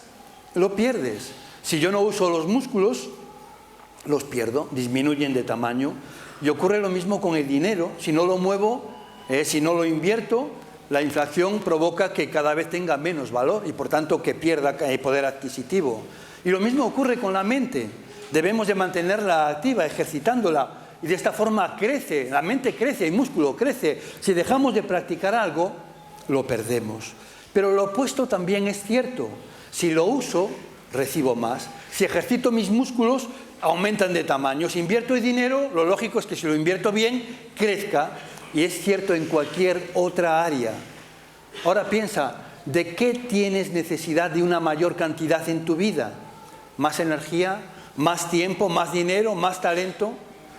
lo pierdes. Si yo no uso los músculos, los pierdo, disminuyen de tamaño. Y ocurre lo mismo con el dinero. Si no lo muevo, si no lo invierto, la inflación provoca que cada vez tenga menos valor y por tanto que pierda poder adquisitivo. Y lo mismo ocurre con la mente. Debemos de mantenerla activa, ejercitándola. Y de esta forma crece, la mente crece, el músculo crece. Si dejamos de practicar algo, lo perdemos. Pero lo opuesto también es cierto. Si lo uso, recibo más. Si ejercito mis músculos, aumentan de tamaño. Si invierto el dinero, lo lógico es que si lo invierto bien, crezca. Y es cierto en cualquier otra área. Ahora piensa, ¿de qué tienes necesidad de una mayor cantidad en tu vida? ¿Más energía? ¿Más tiempo? ¿Más dinero? ¿Más talento?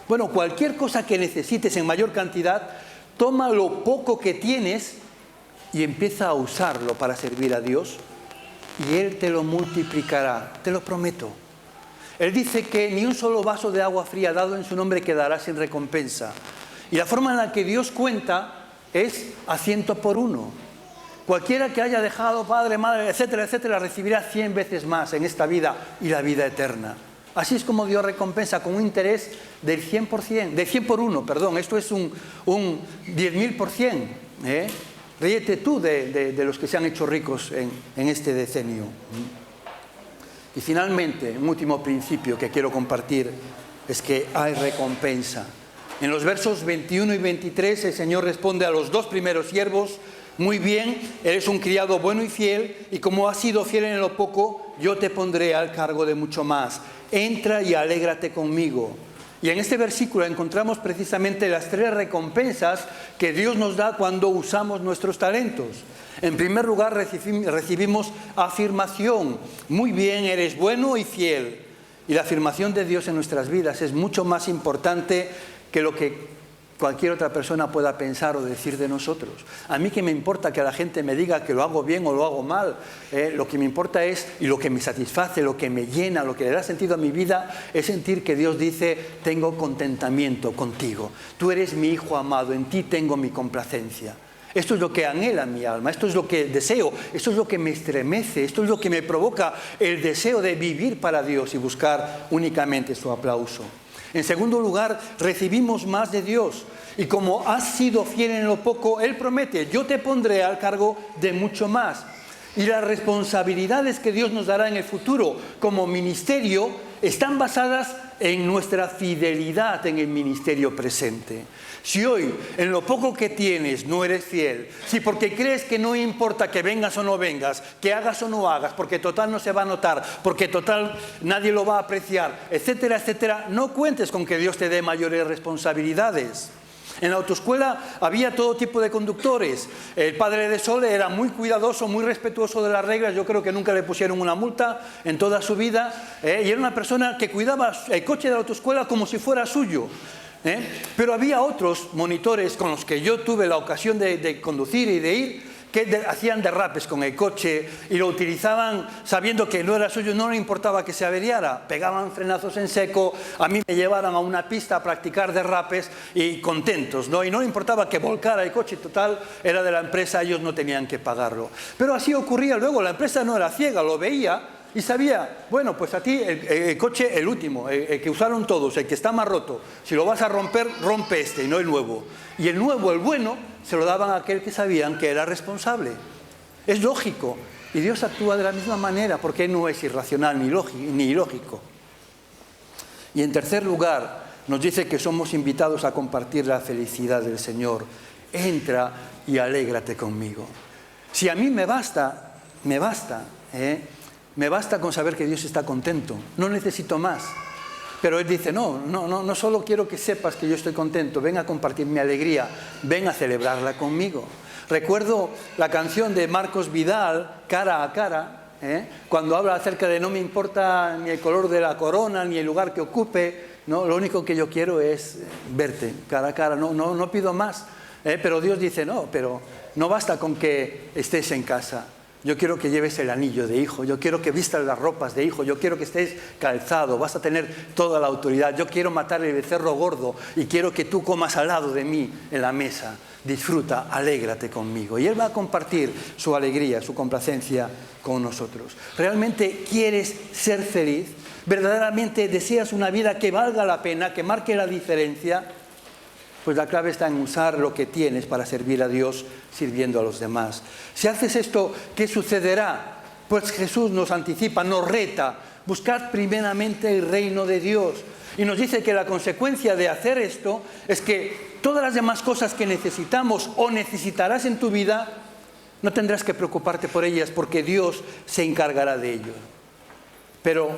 Bueno, cualquier cosa que necesites en mayor cantidad, toma lo poco que tienes y empieza a usarlo para servir a Dios y Él te lo multiplicará, te lo prometo. Él dice que ni un solo vaso de agua fría dado en su nombre quedará sin recompensa. Y la forma en la que Dios cuenta es a 100 por 1. Cualquiera que haya dejado padre, madre, etcétera, etcétera, recibirá 100 veces más en esta vida y la vida eterna. Así es como Dios recompensa con un interés del 100%, de 100 por 1, perdón. Esto es un 10.000%. Ríete tú de los que se han hecho ricos en este decenio. Y finalmente, un último principio que quiero compartir es que hay recompensa. En los versos 21 y 23 el Señor responde a los dos primeros siervos: muy bien, eres un criado bueno y fiel, y como has sido fiel en lo poco, yo te pondré al cargo de mucho más. Entra y alégrate conmigo. Y en este versículo encontramos precisamente las 3 recompensas que Dios nos da cuando usamos nuestros talentos. En primer lugar, recibimos afirmación. Muy bien, eres bueno y fiel. Y la afirmación de Dios en nuestras vidas es mucho más importante que lo que cualquier otra persona pueda pensar o decir de nosotros. A mí qué me importa que la gente me diga que lo hago bien o lo hago mal. Lo que me importa es, y lo que me satisface, lo que me llena, lo que le da sentido a mi vida, es sentir que Dios dice: tengo contentamiento contigo. Tú eres mi hijo amado, en ti tengo mi complacencia. Esto es lo que anhela mi alma, esto es lo que deseo, esto es lo que me estremece, esto es lo que me provoca el deseo de vivir para Dios y buscar únicamente su aplauso. En segundo lugar, recibimos más de Dios. Y como has sido fiel en lo poco, Él promete: yo te pondré al cargo de mucho más. Y las responsabilidades que Dios nos dará en el futuro como ministerio están basadas en nuestra fidelidad en el ministerio presente. Si hoy, en lo poco que tienes, no eres fiel, si porque crees que no importa que vengas o no vengas, que hagas o no hagas, porque total no se va a notar, porque total nadie lo va a apreciar, etcétera, etcétera, no cuentes con que Dios te dé mayores responsabilidades. En la autoescuela había todo tipo de conductores. El padre de Sole era muy cuidadoso, muy respetuoso de las reglas. Yo creo que nunca le pusieron una multa en toda su vida. Y era una persona que cuidaba el coche de la autoescuela como si fuera suyo. Pero había otros monitores con los que yo tuve la ocasión de conducir y de ir, que hacían derrapes con el coche y lo utilizaban sabiendo que no era suyo, no le importaba que se averiara, pegaban frenazos en seco, a mí me llevaron a una pista a practicar derrapes y contentos, ¿no? Y no le importaba que volcara el coche, total, era de la empresa, ellos no tenían que pagarlo. Pero así ocurría luego, la empresa no era ciega, lo veía y sabía: bueno, pues a ti el coche, el último, el que usaron todos, el que está más roto, si lo vas a romper, rompe este y no el nuevo. Y el nuevo, el bueno, se lo daban a aquel que sabían que era responsable. Es lógico. Y Dios actúa de la misma manera, porque no es irracional ni ilógico. Y en tercer lugar, nos dice que somos invitados a compartir la felicidad del Señor. Entra y alégrate conmigo. Si a mí me basta con saber que Dios está contento, no necesito más. Pero Él dice: no solo quiero que sepas que yo estoy contento, ven a compartir mi alegría, ven a celebrarla conmigo. Recuerdo la canción de Marcos Vidal, Cara a Cara, cuando habla acerca de: no me importa ni el color de la corona, ni el lugar que ocupe, ¿no? Lo único que yo quiero es verte cara a cara, no pido más. Pero Dios dice: no, pero no basta con que estés en casa. Yo quiero que lleves el anillo de hijo, yo quiero que vistas las ropas de hijo, yo quiero que estés calzado, vas a tener toda la autoridad. Yo quiero matar el becerro gordo y quiero que tú comas al lado de mí en la mesa. Disfruta, alégrate conmigo. Y Él va a compartir su alegría, su complacencia con nosotros. ¿Realmente quieres ser feliz? ¿Verdaderamente deseas una vida que valga la pena, que marque la diferencia? Pues la clave está en usar lo que tienes para servir a Dios sirviendo a los demás. Si haces esto, ¿qué sucederá? Pues Jesús nos anticipa, nos reta. Buscad primeramente el reino de Dios. Y nos dice que la consecuencia de hacer esto es que todas las demás cosas que necesitamos o necesitarás en tu vida, no tendrás que preocuparte por ellas porque Dios se encargará de ello. Pero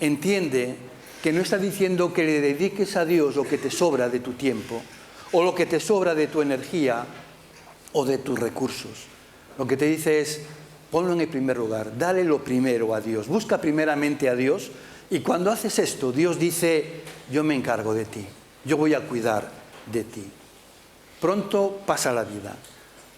entiende que no está diciendo que le dediques a Dios lo que te sobra de tu tiempo o lo que te sobra de tu energía o de tus recursos. Lo que te dice es, ponlo en el primer lugar, dale lo primero a Dios, busca primeramente a Dios y cuando haces esto, Dios dice, yo me encargo de ti, yo voy a cuidar de ti. Pronto pasa la vida.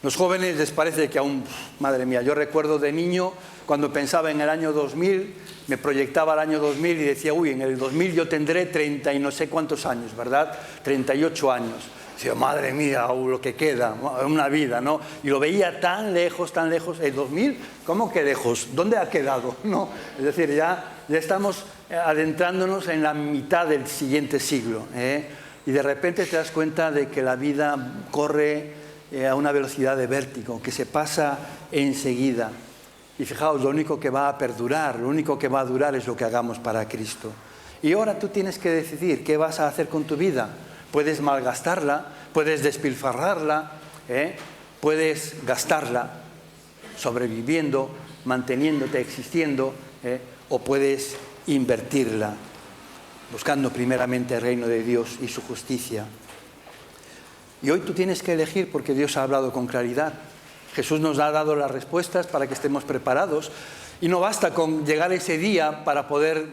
Los jóvenes les parece que aún, madre mía, yo recuerdo de niño, cuando pensaba en el año 2000, me proyectaba al año 2000 y decía, uy, en el 2000 yo tendré 30 y no sé cuántos años, ¿verdad? 38 años. Decía, madre mía, lo que queda, una vida, ¿no? Y lo veía tan lejos, ¿el 2000? ¿Cómo que lejos? ¿Dónde ha quedado? ¿No? Es decir, ya estamos adentrándonos en la mitad del siguiente siglo, ¿eh? Y de repente te das cuenta de que la vida corre a una velocidad de vértigo, que se pasa enseguida. Y fijaos, lo único que va a perdurar, lo único que va a durar es lo que hagamos para Cristo. Y ahora tú tienes que decidir qué vas a hacer con tu vida. Puedes malgastarla, puedes despilfarrarla, puedes gastarla sobreviviendo, manteniéndote, existiendo, o puedes invertirla, buscando primeramente el reino de Dios y su justicia. Y hoy tú tienes que elegir porque Dios ha hablado con claridad. Jesús nos ha dado las respuestas para que estemos preparados y no basta con llegar ese día para poder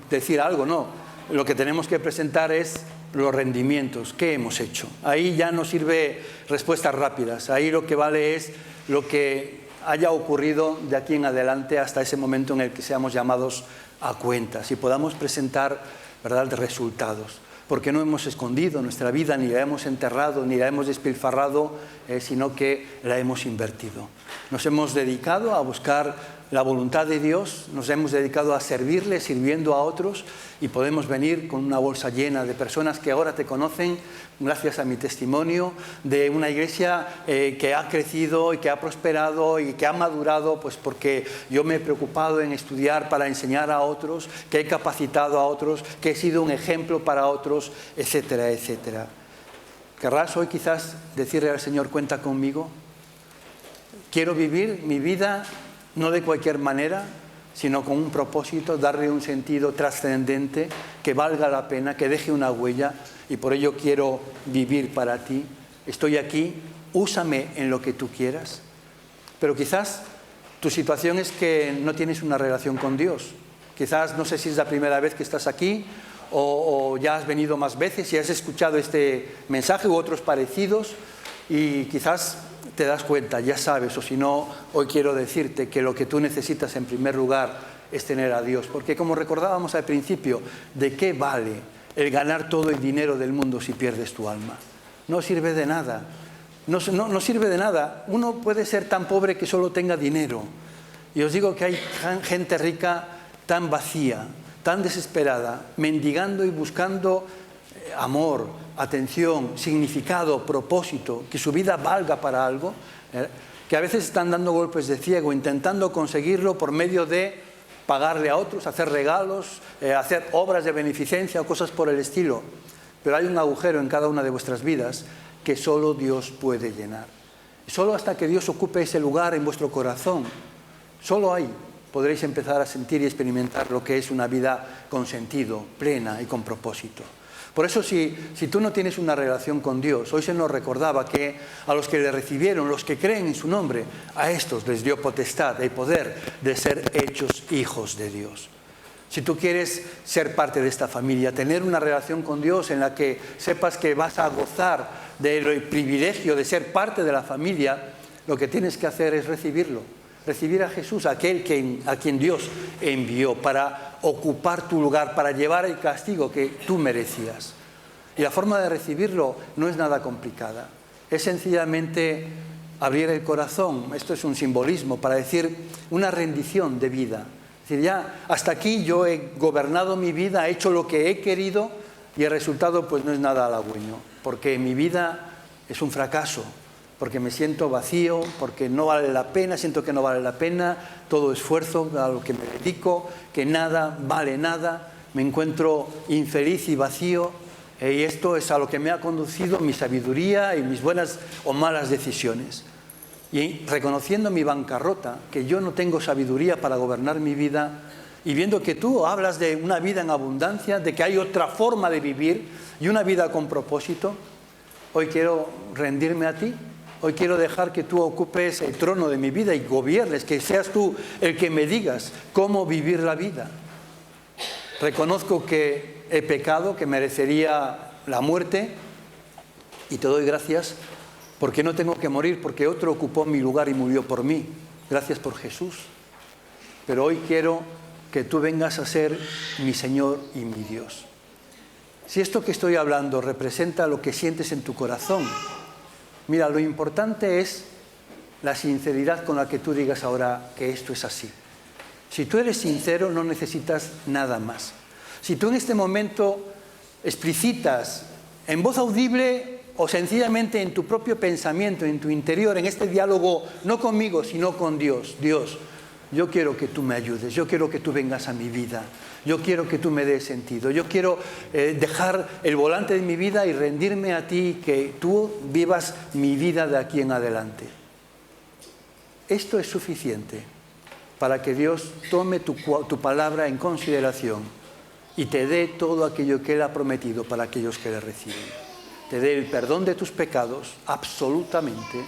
decir algo, no. Lo que tenemos que presentar es los rendimientos, qué hemos hecho. Ahí ya no sirve respuestas rápidas, ahí lo que vale es lo que haya ocurrido de aquí en adelante hasta ese momento en el que seamos llamados a cuentas y podamos presentar, ¿verdad?, resultados. Porque no hemos escondido nuestra vida, ni la hemos enterrado, ni la hemos despilfarrado, sino que la hemos invertido. Nos hemos dedicado a buscar la voluntad de Dios, nos hemos dedicado a servirle, sirviendo a otros, y podemos venir con una bolsa llena de personas que ahora te conocen, gracias a mi testimonio, de una iglesia que ha crecido y que ha prosperado y que ha madurado, pues porque yo me he preocupado en estudiar para enseñar a otros, que he capacitado a otros, que he sido un ejemplo para otros, etcétera, etcétera. ¿Querrás hoy quizás decirle al Señor, cuenta conmigo? Quiero vivir mi vida no de cualquier manera, sino con un propósito, darle un sentido trascendente, que valga la pena, que deje una huella, y por ello quiero vivir para ti. Estoy aquí, úsame en lo que tú quieras. Pero quizás tu situación es que no tienes una relación con Dios. Quizás no sé si es la primera vez que estás aquí o ya has venido más veces y has escuchado este mensaje u otros parecidos y quizás te das cuenta, ya sabes, o si no, hoy quiero decirte que lo que tú necesitas en primer lugar es tener a Dios. Porque como recordábamos al principio, ¿de qué vale el ganar todo el dinero del mundo si pierdes tu alma? No sirve de nada. No sirve de nada. Uno puede ser tan pobre que solo tenga dinero. Y os digo que hay gente rica tan vacía, tan desesperada, mendigando y buscando amor, atención, significado, propósito, que su vida valga para algo, que a veces están dando golpes de ciego, intentando conseguirlo por medio de pagarle a otros, hacer regalos, hacer obras de beneficencia o cosas por el estilo. Pero hay un agujero en cada una de vuestras vidas que solo Dios puede llenar. Solo hasta que Dios ocupe ese lugar en vuestro corazón, solo ahí podréis empezar a sentir y experimentar lo que es una vida con sentido, plena y con propósito. Por eso, si tú no tienes una relación con Dios, hoy se nos recordaba que a los que le recibieron, los que creen en su nombre, a estos les dio potestad y poder de ser hechos hijos de Dios. Si tú quieres ser parte de esta familia, tener una relación con Dios en la que sepas que vas a gozar del privilegio de ser parte de la familia, lo que tienes que hacer es recibirlo. recibir a Jesús, a quien Dios envió para ocupar tu lugar, para llevar el castigo que tú merecías. Y la forma de recibirlo no es nada complicada. Es sencillamente abrir el corazón. Esto es un simbolismo para decir una rendición de vida. Es decir, ya hasta aquí yo he gobernado mi vida, he hecho lo que he querido y el resultado pues no es nada halagüeño, porque mi vida es un fracaso, porque me siento vacío, porque no vale la pena, siento que no vale la pena todo esfuerzo a lo que me dedico, que nada vale nada, me encuentro infeliz y vacío, y esto es a lo que me ha conducido mi sabiduría y mis buenas o malas decisiones. Y reconociendo mi bancarrota, que yo no tengo sabiduría para gobernar mi vida, y viendo que tú hablas de una vida en abundancia, de que hay otra forma de vivir y una vida con propósito, hoy quiero rendirme a ti. Hoy quiero dejar que tú ocupes el trono de mi vida y gobiernes, que seas tú el que me digas cómo vivir la vida. Reconozco que he pecado, que merecería la muerte, y te doy gracias porque no tengo que morir, porque otro ocupó mi lugar y murió por mí. Gracias por Jesús. Pero hoy quiero que tú vengas a ser mi Señor y mi Dios. Si esto que estoy hablando representa lo que sientes en tu corazón, mira, lo importante es la sinceridad con la que tú digas ahora que esto es así. Si tú eres sincero, no necesitas nada más. Si tú en este momento explicitas en voz audible o sencillamente en tu propio pensamiento, en tu interior, en este diálogo, no conmigo, sino con Dios. Dios, yo quiero que tú me ayudes, yo quiero que tú vengas a mi vida, yo quiero que tú me des sentido, yo quiero dejar el volante de mi vida y rendirme a ti, que tú vivas mi vida de aquí en adelante. Esto es suficiente para que Dios tome tu palabra en consideración y te dé todo aquello que Él ha prometido para aquellos que le reciben. Te dé el perdón de tus pecados absolutamente,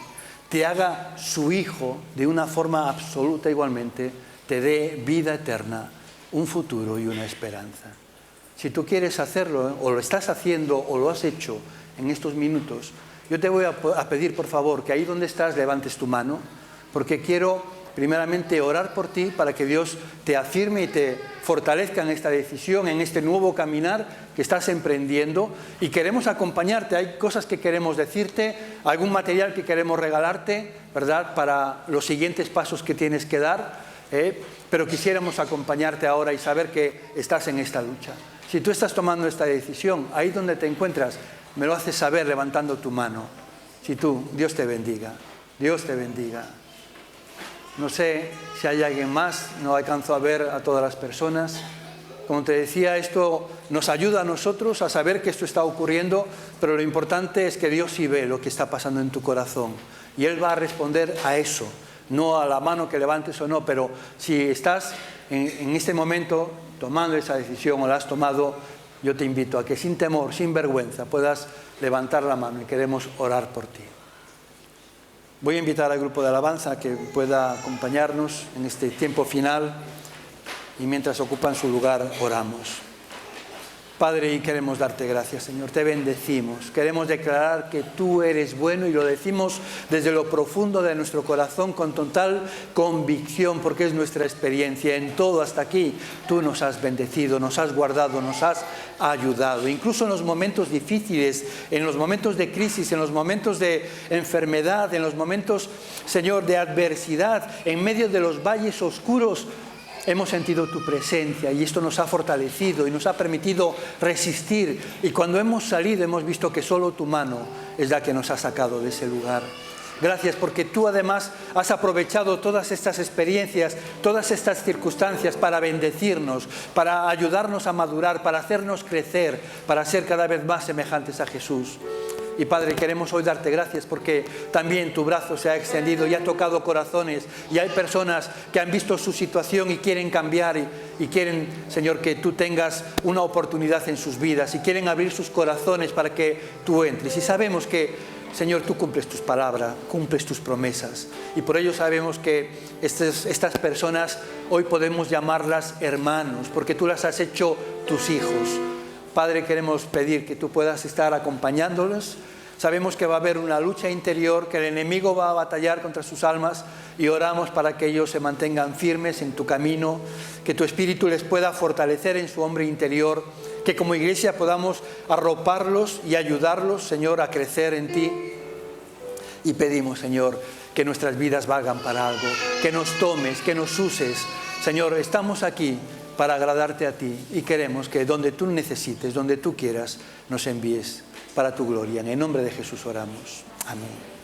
te haga su hijo de una forma absoluta igualmente, te dé vida eterna, un futuro y una esperanza. Si tú quieres hacerlo, o lo estás haciendo, o lo has hecho en estos minutos, yo te voy a pedir, por favor, que ahí donde estás levantes tu mano, porque quiero primeramente orar por ti para que Dios te afirme y te fortalezca en esta decisión, en este nuevo caminar que estás emprendiendo, y queremos acompañarte. Hay cosas que queremos decirte, algún material que queremos regalarte, ¿verdad?, para los siguientes pasos que tienes que dar, pero quisiéramos acompañarte ahora y saber que estás en esta lucha. Si tú estás tomando esta decisión, ahí donde te encuentras, me lo haces saber levantando tu mano. Si tú, Dios te bendiga, Dios te bendiga. No sé si hay alguien más, no alcanzo a ver a todas las personas. Como te decía, esto nos ayuda a nosotros a saber que esto está ocurriendo, pero lo importante es que Dios sí ve lo que está pasando en tu corazón y Él va a responder a eso, no a la mano que levantes o no, pero si estás en este momento tomando esa decisión o la has tomado, yo te invito a que sin temor, sin vergüenza, puedas levantar la mano y queremos orar por ti. Voy a invitar al grupo de alabanza a que pueda acompañarnos en este tiempo final y mientras ocupan su lugar oramos. Padre, y queremos darte gracias, Señor, te bendecimos, queremos declarar que tú eres bueno y lo decimos desde lo profundo de nuestro corazón con total convicción, porque es nuestra experiencia. En todo hasta aquí tú nos has bendecido, nos has guardado, nos has ayudado, incluso en los momentos difíciles, en los momentos de crisis, en los momentos de enfermedad, en los momentos, Señor, de adversidad, en medio de los valles oscuros. Hemos sentido tu presencia y esto nos ha fortalecido y nos ha permitido resistir. Y cuando hemos salido hemos visto que solo tu mano es la que nos ha sacado de ese lugar. Gracias porque tú además has aprovechado todas estas experiencias, todas estas circunstancias para bendecirnos, para ayudarnos a madurar, para hacernos crecer, para ser cada vez más semejantes a Jesús. Y Padre, queremos hoy darte gracias porque también tu brazo se ha extendido y ha tocado corazones, y hay personas que han visto su situación y quieren cambiar y quieren, Señor, que tú tengas una oportunidad en sus vidas y quieren abrir sus corazones para que tú entres. Y sabemos que, Señor, tú cumples tus palabras, cumples tus promesas, y por ello sabemos que estas personas hoy podemos llamarlas hermanos porque tú las has hecho tus hijos. Padre, queremos pedir que tú puedas estar acompañándolos, Sabemos que va a haber una lucha interior, que el enemigo va a batallar contra sus almas, y oramos para que ellos se mantengan firmes en tu camino, que tu Espíritu les pueda fortalecer en su hombre interior, que como iglesia podamos arroparlos y ayudarlos, Señor, a crecer en ti. Y pedimos, Señor, que nuestras vidas valgan para algo, que nos tomes, que nos uses. Señor, estamos aquí para agradarte a ti y queremos que donde tú necesites, donde tú quieras, nos envíes para tu gloria. En el nombre de Jesús oramos. Amén.